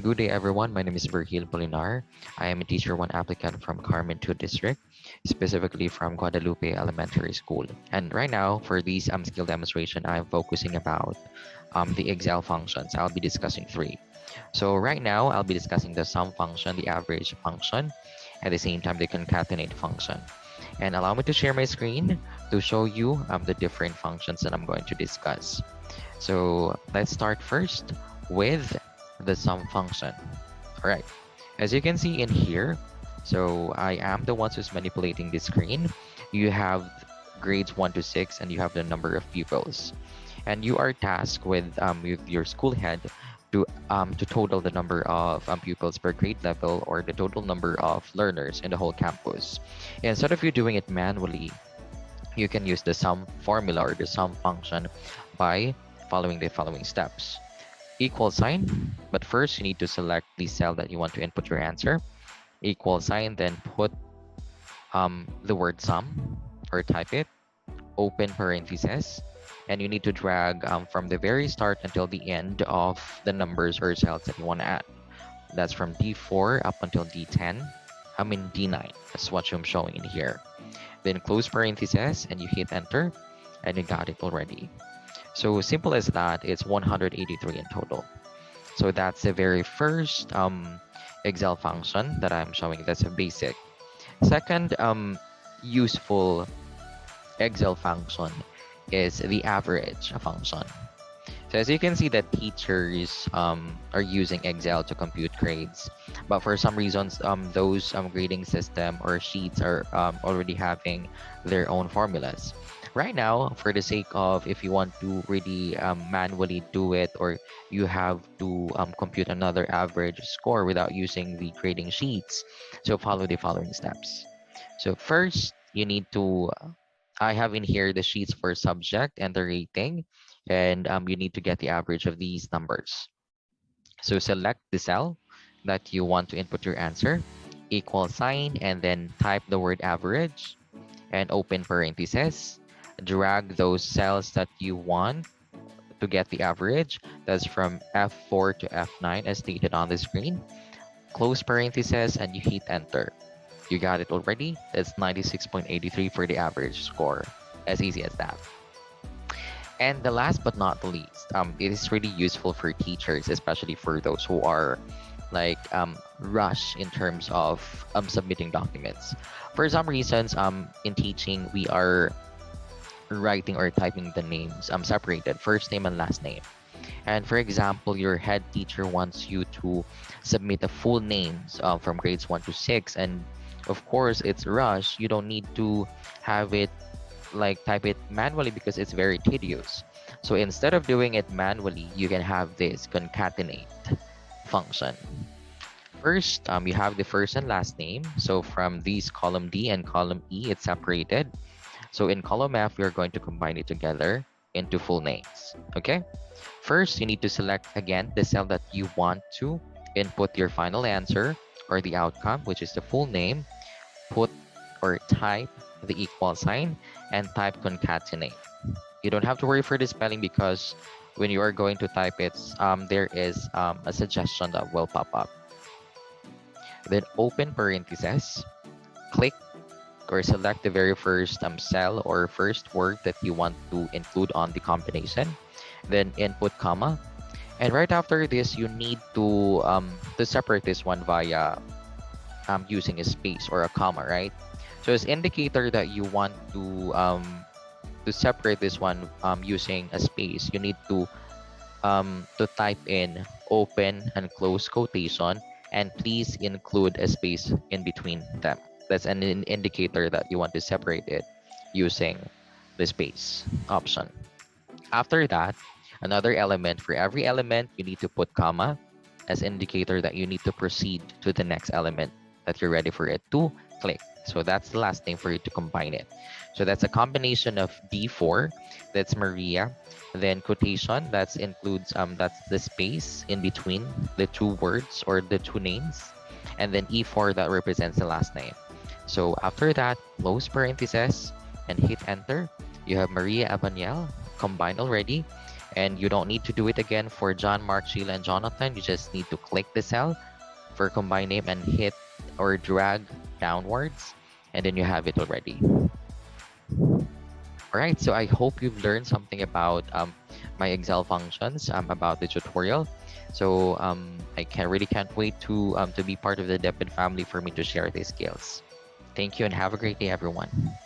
Good day, everyone. My name is Polinar. I am a Teacher 1 applicant from Carmen 2 District, specifically from Guadalupe Elementary School. And right now, for this skill demonstration, I'm focusing about the Excel functions. I'll be discussing three. So right now, I'll be discussing the sum function, the average function, at the same time, the concatenate function. And allow me to share my screen to show you the different functions that I'm going to discuss. So let's start first with the sum function. All right, as you can see in here, so I am the one who's manipulating the screen. You have grades 1 to 6 and you have the number of pupils. And you are tasked with your school head to total the number of pupils per grade level or the total number of learners in the whole campus. Instead of you doing it manually, you can use the sum formula or the sum function by following the following steps. Equal sign, but first you need to select the cell that you want to input your answer. Equal sign, then put the word sum or type it, open parentheses, and you need to drag from the very start until the end of the numbers or cells that you want to add. That's from D4 up until D10. D9. That's what I'm showing in here. Then close parentheses and you hit enter and you got it already. So simple as that, it's 183 in total. So that's the very first Excel function that I'm showing. That's a basic. Second useful Excel function is the average function. So as you can see that teachers are using Excel to compute grades, but for some reasons those grading system or sheets are already having their own formulas. Right now, for the sake of if you want to really manually do it or you have to compute another average score without using the grading sheets, so follow the following steps. So first, you need to I have in here the sheets for subject and the rating, and you need to get the average of these numbers. So select the cell that you want to input your answer, equal sign, and then type the word average and open parentheses. Drag those cells that you want to get the average. That's from F4 to F9 as stated on the screen. Close parentheses and you hit enter. You got it already. That's 96.83 for the average score. As easy as that. And the last but not the least, it is really useful for teachers, especially for those who are like rush in terms of submitting documents. For some reasons, in teaching, we are writing or typing the names separated, first name and last name. And for example, your head teacher wants you to submit the full names from grades 1 to 6, and of course it's rush. You don't need to have it like type it manually because it's very tedious. So instead of doing it manually, you can have this concatenate function. First, you have the first and last name. So from these column D and column E, it's separated. So in column F, we are going to combine it together into full names. Okay. First, you need to select again the cell that you want to input your final answer or the outcome, which is the full name. Put or type the equal sign and type concatenate. You don't have to worry for the spelling because when you are going to type it, there is a suggestion that will pop up. Then open parentheses, click or select the very first cell or first word that you want to include on the combination. Then input comma, and right after this you need to separate this one via using a space or a comma, right? So as indicator that you want to separate this one using a space, you need to type in open and close quotation, and please include a space in between them. That's an indicator that you want to separate it using the space option. After that, another element, for every element, you need to put comma as indicator that you need to proceed to the next element that you're ready for it to click. So that's the last name for you to combine it. So that's a combination of D4, that's Maria, then quotation, that includes that's the space in between the two words or the two names, and then E4 that represents the last name. So after that, close parentheses and hit enter. You have Maria Abaniel combined already, And you don't need to do it again for John, Mark, Sheila, and Jonathan. You just need to click the cell for combined name and hit or drag downwards, and then you have it already. All right, so I hope you've learned something about my Excel functions, about the tutorial. So I really can't wait to be part of the Depid family for me to share these skills. Thank you and have a great day, everyone.